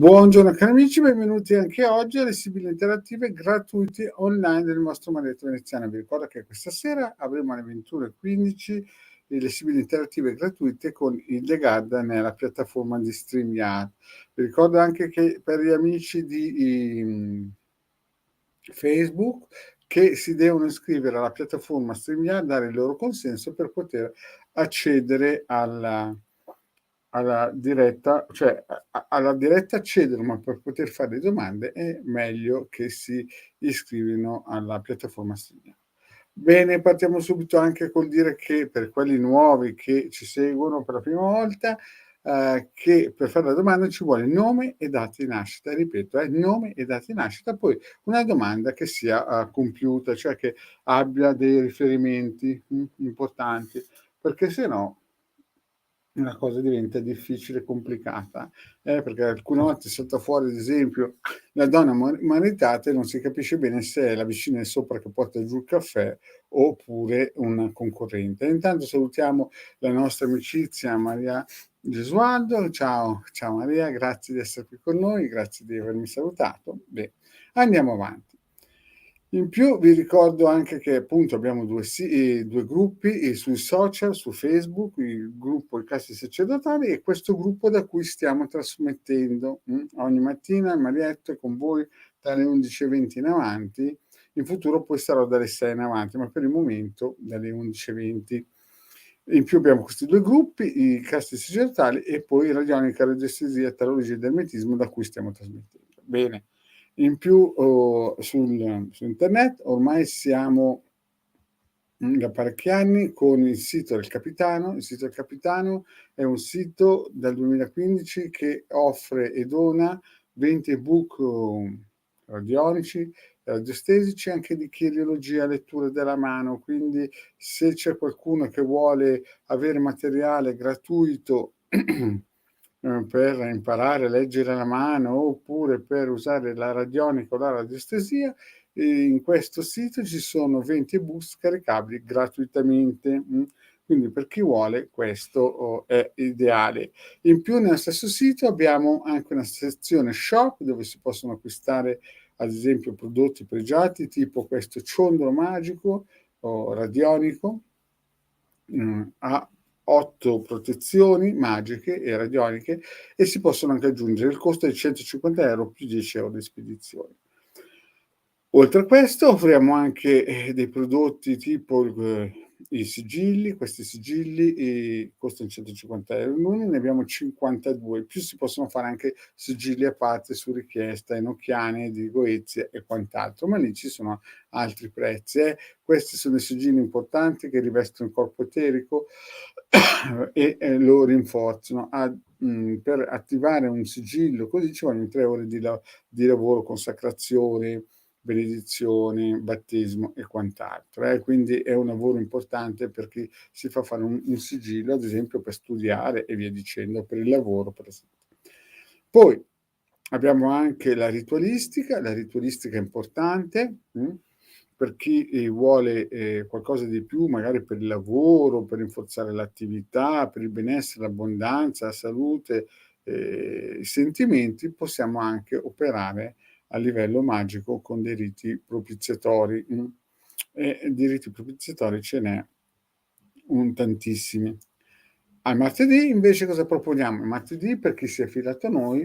Buongiorno cari amici, benvenuti anche oggi alle Sibille Interattive gratuite online del nostro Maledetto Veneziano. Vi ricordo che questa sera avremo alle 21:15 le Sibille Interattive gratuite con il The Garda nella piattaforma di StreamYard. Vi ricordo anche che per gli amici di Facebook che si devono iscrivere alla piattaforma StreamYard, dare il loro consenso per poter accedere alla diretta, cioè alla diretta accedono, ma per poter fare domande è meglio che si iscrivano alla piattaforma StreamYard. Bene, partiamo subito anche col dire che per quelli nuovi che ci seguono per la prima volta, che per fare la domanda ci vuole nome e data di nascita, ripeto, nome e data di nascita, poi una domanda che sia compiuta, cioè che abbia dei riferimenti importanti, perché se no la cosa diventa difficile e complicata, perché alcune volte salta fuori, ad esempio, la donna maritata e non si capisce bene se è la vicina di sopra che porta giù il caffè oppure una concorrente. Intanto salutiamo la nostra amicizia Maria Gesualdo. Ciao, ciao Maria, grazie di essere qui con noi, grazie di avermi salutato. Beh, andiamo avanti. In più vi ricordo anche che appunto abbiamo due gruppi sui social, su Facebook, il gruppo I Casti Sacerdotali e questo gruppo da cui stiamo trasmettendo ogni mattina il Marietto è con voi dalle 11:20 in avanti. In futuro poi sarò dalle 6 in avanti, ma per il momento dalle 11:20. In più abbiamo questi due gruppi, i Casti Sacerdotali e poi Radionica, Radiestesia, Tarologia ed Ermetismo da cui stiamo trasmettendo. Bene. In più su internet ormai siamo da parecchi anni con il sito del Capitano. Il sito del Capitano è un sito dal 2015 che offre e dona 20 ebook radionici, radiostesici, anche di chirologia, lettura della mano, quindi se c'è qualcuno che vuole avere materiale gratuito per imparare a leggere la mano oppure per usare la radionica o la radiestesia, in questo sito ci sono 20 ebook scaricabili gratuitamente. Quindi per chi vuole questo è ideale. In più nello stesso sito abbiamo anche una sezione shop dove si possono acquistare ad esempio prodotti pregiati tipo questo ciondolo magico o radionico a 8 protezioni magiche e radioniche e si possono anche aggiungere. Il costo è di 150 euro più 10 euro di spedizione. Oltre a questo offriamo anche dei prodotti tipo i sigilli. Questi sigilli costano 150 euro l'uno, ne abbiamo 52, più si possono fare anche sigilli a parte su richiesta, enochiane, di Goetia e quant'altro, ma lì ci sono altri prezzi. Questi sono dei sigilli importanti che rivestono il corpo eterico e lo rinforzano. Per attivare un sigillo così ci vogliono 3 ore di lavoro, consacrazione, benedizione, battesimo e quant'altro. Quindi è un lavoro importante per chi si fa fare un sigillo, ad esempio per studiare e via dicendo, per il lavoro per esempio. Poi abbiamo anche la ritualistica è importante per chi vuole qualcosa di più, magari per il lavoro, per rinforzare l'attività, per il benessere, l'abbondanza, la salute, i sentimenti, possiamo anche operare a livello magico con dei riti propiziatori. E di riti propiziatori ce n'è tantissimi. Al martedì invece cosa proponiamo? Il martedì, per chi si è affidato a noi,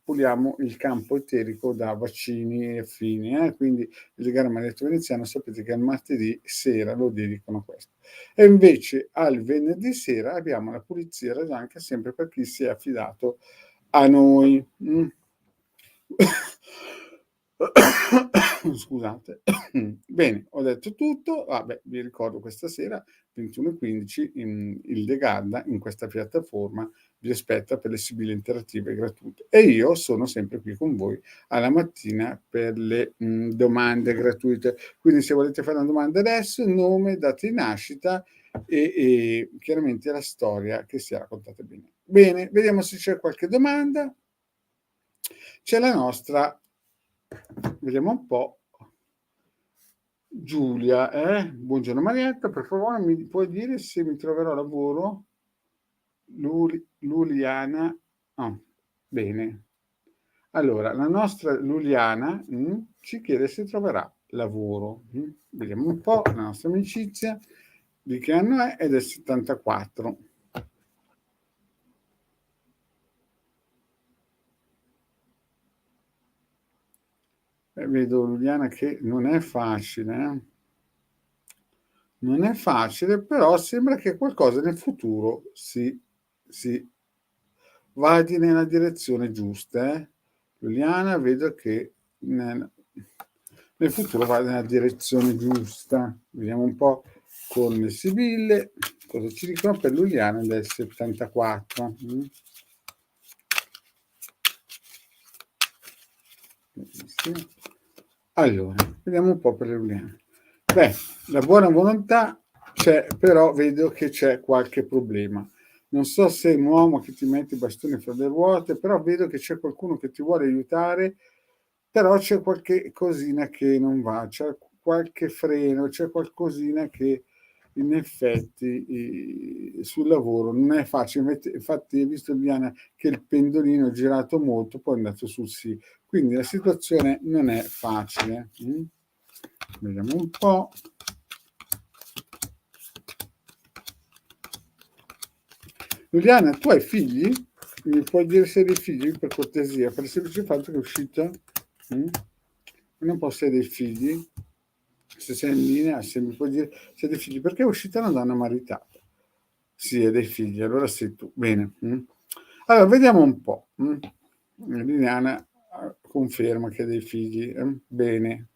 puliamo il campo eterico da vaccini e affini, quindi il legare Maledetto Veneziano sapete che al martedì sera lo dedicano a questo. E invece al venerdì sera abbiamo la pulizia radionica sempre per chi si è affidato a noi. Scusate. Bene, ho detto tutto. Vi ricordo questa sera 21:15 il The Garda in questa piattaforma vi aspetta per le Sibille Interattive gratuite e io sono sempre qui con voi alla mattina per le domande gratuite. Quindi se volete fare una domanda adesso, nome, data di nascita e chiaramente la storia che sia raccontata bene. Bene, vediamo se c'è qualche domanda. C'è la nostra, vediamo un po', Giulia. Buongiorno Marietta, per favore mi puoi dire se mi troverò lavoro? Luliana, bene. Allora, la nostra Luliana, ci chiede se troverà lavoro. Vediamo un po', la nostra amicizia, di che anno è? È del 74. Vedo Luliana che non è facile, Non è facile, però sembra che qualcosa nel futuro si vadi nella direzione giusta, Giuliana, vedo che nel futuro va nella direzione giusta. Vediamo un po' con le Sibille cosa ci dicono per Giuliana del 74. Allora, vediamo un po' per le Giuliane. Beh, la buona volontà c'è, però vedo che c'è qualche problema. Non so se è un uomo che ti mette i bastoni fra le ruote, però vedo che c'è qualcuno che ti vuole aiutare, però c'è qualche cosina che non va, c'è qualche freno, c'è qualcosina che in effetti sul lavoro non è facile. Infatti, hai visto Diana che il pendolino è girato molto, poi è andato sul sì. Quindi la situazione non è facile. Vediamo un po'. Giuliana, tu hai figli? Mi puoi dire se hai dei figli per cortesia? Per il semplice fatto che è uscita? Non posso avere dei figli? Se sei in linea, se mi puoi dire se hai dei figli, perché è uscita una donna maritata. Sì, hai dei figli, allora sei tu. Bene. Allora, vediamo un po'. Liliana conferma che ha dei figli. Bene.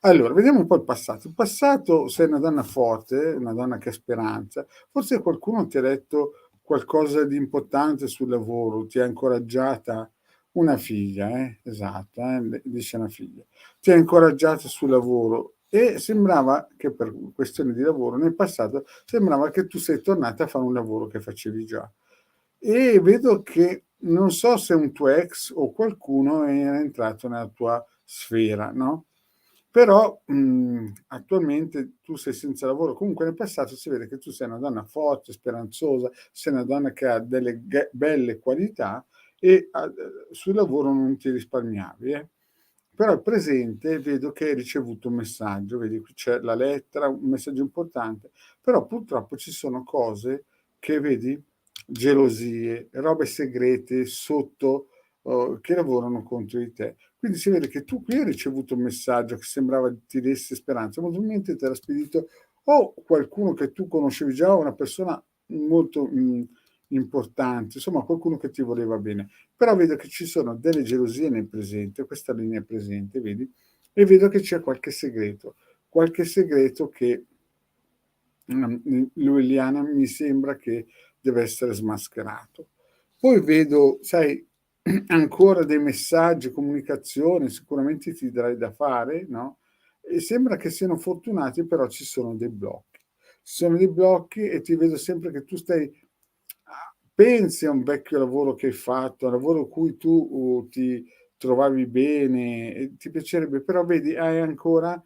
Allora, vediamo un po' il passato. Il passato, sei una donna forte, una donna che ha speranza. Forse qualcuno ti ha detto qualcosa di importante sul lavoro, ti ha incoraggiata una figlia, esatto, dice una figlia. Ti ha incoraggiato sul lavoro e sembrava che per questioni di lavoro nel passato sembrava che tu sei tornata a fare un lavoro che facevi già. E vedo che non so se un tuo ex o qualcuno era entrato nella tua sfera, no? Però attualmente tu sei senza lavoro, comunque nel passato si vede che tu sei una donna forte, speranzosa, sei una donna che ha delle belle qualità e sul lavoro non ti risparmiavi. Però al presente vedo che hai ricevuto un messaggio, vedi qui c'è la lettera, un messaggio importante, però purtroppo ci sono cose che vedi, gelosie, robe segrete sotto che lavorano contro di te. Quindi si vede che tu qui hai ricevuto un messaggio che sembrava ti desse speranza, ma probabilmente te l'ha spedito o qualcuno che tu conoscevi già o una persona molto importante, insomma qualcuno che ti voleva bene. Però vedo che ci sono delle gelosie nel presente, questa linea è presente, vedi? E vedo che c'è qualche segreto che Liliana mi sembra che deve essere smascherato. Poi vedo, sai, ancora dei messaggi, comunicazione, sicuramente ti darai da fare, no? E sembra che siano fortunati, però ci sono dei blocchi. Ci sono dei blocchi e ti vedo sempre che tu stai pensi a un vecchio lavoro che hai fatto, a un lavoro in cui tu ti trovavi bene, e ti piacerebbe, però vedi, hai ancora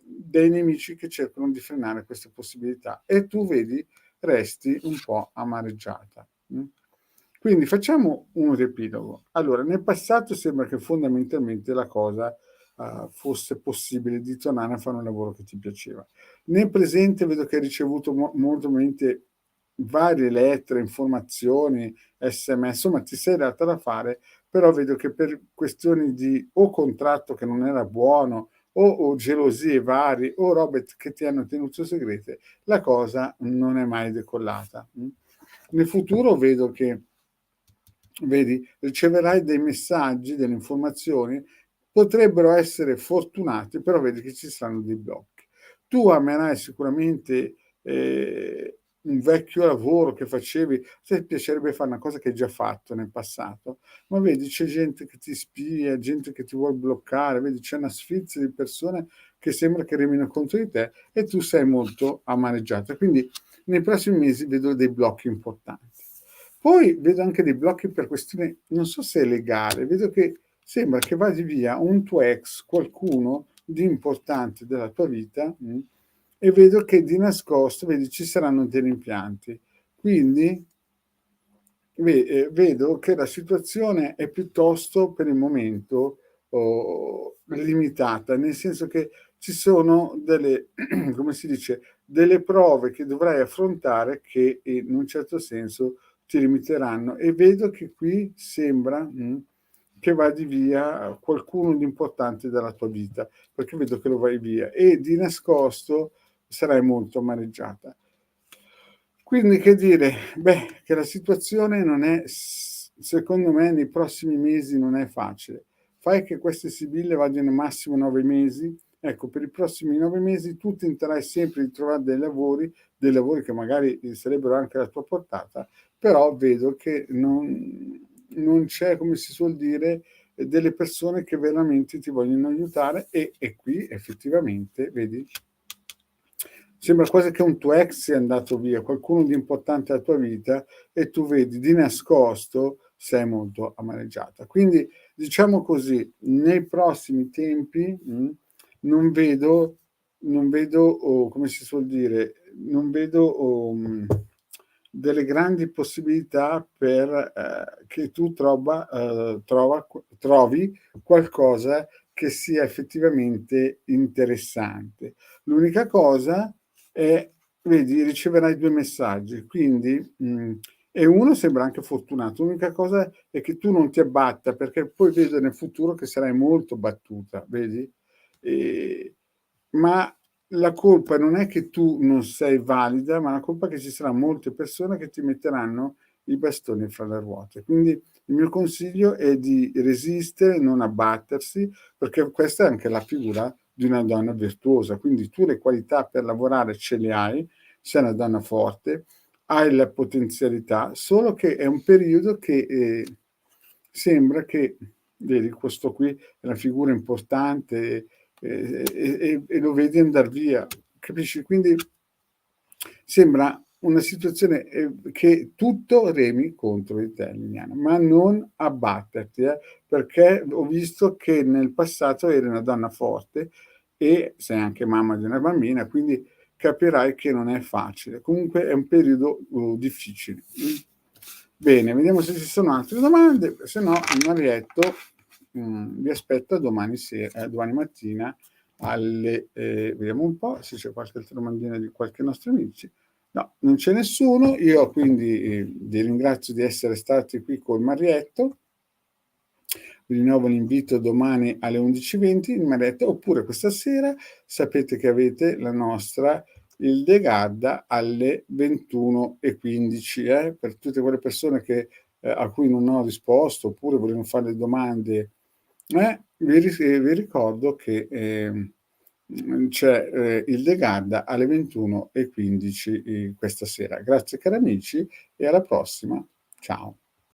dei nemici che cercano di frenare queste possibilità e tu vedi, resti un po' amareggiata. Quindi facciamo un riepilogo. Allora, nel passato sembra che fondamentalmente la cosa fosse possibile di tornare a fare un lavoro che ti piaceva. Nel presente vedo che hai ricevuto molto varie lettere, informazioni, sms, insomma ti sei data da fare, però vedo che per questioni di o contratto che non era buono o gelosie varie o robe che ti hanno tenuto segrete, la cosa non è mai decollata. Nel futuro vedo che, vedi, riceverai dei messaggi, delle informazioni, potrebbero essere fortunati, però vedi che ci saranno dei blocchi. Tu amerai sicuramente un vecchio lavoro che facevi, ti piacerebbe fare una cosa che hai già fatto nel passato, ma vedi c'è gente che ti spia, gente che ti vuole bloccare, vedi c'è una sfilza di persone che sembra che remino contro di te e tu sei molto amareggiata. Quindi nei prossimi mesi vedo dei blocchi importanti. Poi vedo anche dei blocchi per questione, non so se è legale, vedo che sembra che vada via un tuo ex, qualcuno di importante della tua vita, e vedo che di nascosto, vedi, ci saranno dei rimpianti. Quindi vedo che la situazione è piuttosto per il momento, limitata, nel senso che ci sono delle come si dice, delle prove che dovrai affrontare che in un certo senso ti limiteranno e vedo che qui sembra, che vadi via qualcuno di importante dalla tua vita, perché vedo che lo vai via e di nascosto sarai molto amareggiata. Quindi che dire, beh, che la situazione non è secondo me nei prossimi mesi non è facile. Fai che queste sibille vadano massimo 9 mesi, ecco per i prossimi 9 mesi tu tenterai sempre di trovare dei lavori che magari, sarebbero anche alla tua portata, però vedo che non c'è, come si suol dire, delle persone che veramente ti vogliono aiutare e qui effettivamente vedi sembra quasi che un tuo ex sia andato via, qualcuno di importante nella tua vita e tu vedi di nascosto sei molto amareggiata. Quindi diciamo così, nei prossimi tempi, non vedo, come si suol dire, non vedo, delle grandi possibilità per, che tu trovi qualcosa che sia effettivamente interessante. L'unica cosa è, vedi, riceverai 2 messaggi, quindi, e uno sembra anche fortunato. L'unica cosa è che tu non ti abbatta, perché poi vedo nel futuro che sarai molto battuta, vedi? Ehm, ma la colpa non è che tu non sei valida, ma la colpa è che ci saran molte persone che ti metteranno i bastoni fra le ruote. Quindi il mio consiglio è di resistere, non abbattersi, perché questa è anche la figura di una donna virtuosa. Quindi tu le qualità per lavorare ce le hai, sei una donna forte, hai la potenzialità, solo che è un periodo che, sembra che vedi questo qui è una figura importante, e lo vedi andar via, capisci? Quindi sembra una situazione, che tutto remi contro di te, Liliana, ma non abbatterti, perché ho visto che nel passato eri una donna forte e sei anche mamma di una bambina, quindi capirai che non è facile. Comunque è un periodo, difficile. Bene, vediamo se ci sono altre domande, se no il Marietto, vi aspetta domani mattina alle vediamo un po' se c'è qualche altra domandina di qualche nostro amici. No, non c'è nessuno. Io quindi, vi ringrazio di essere stati qui col Marietto. Vi rinnovo l'invito domani alle 11:20 in Marietta, oppure questa sera sapete che avete la nostra Hildegarda alle 21:15, per tutte quelle persone che a cui non ho risposto, oppure vogliono fare domande, vi ricordo che, c'è, Hildegarda alle 21:15, questa sera. Grazie cari amici e alla prossima. Ciao.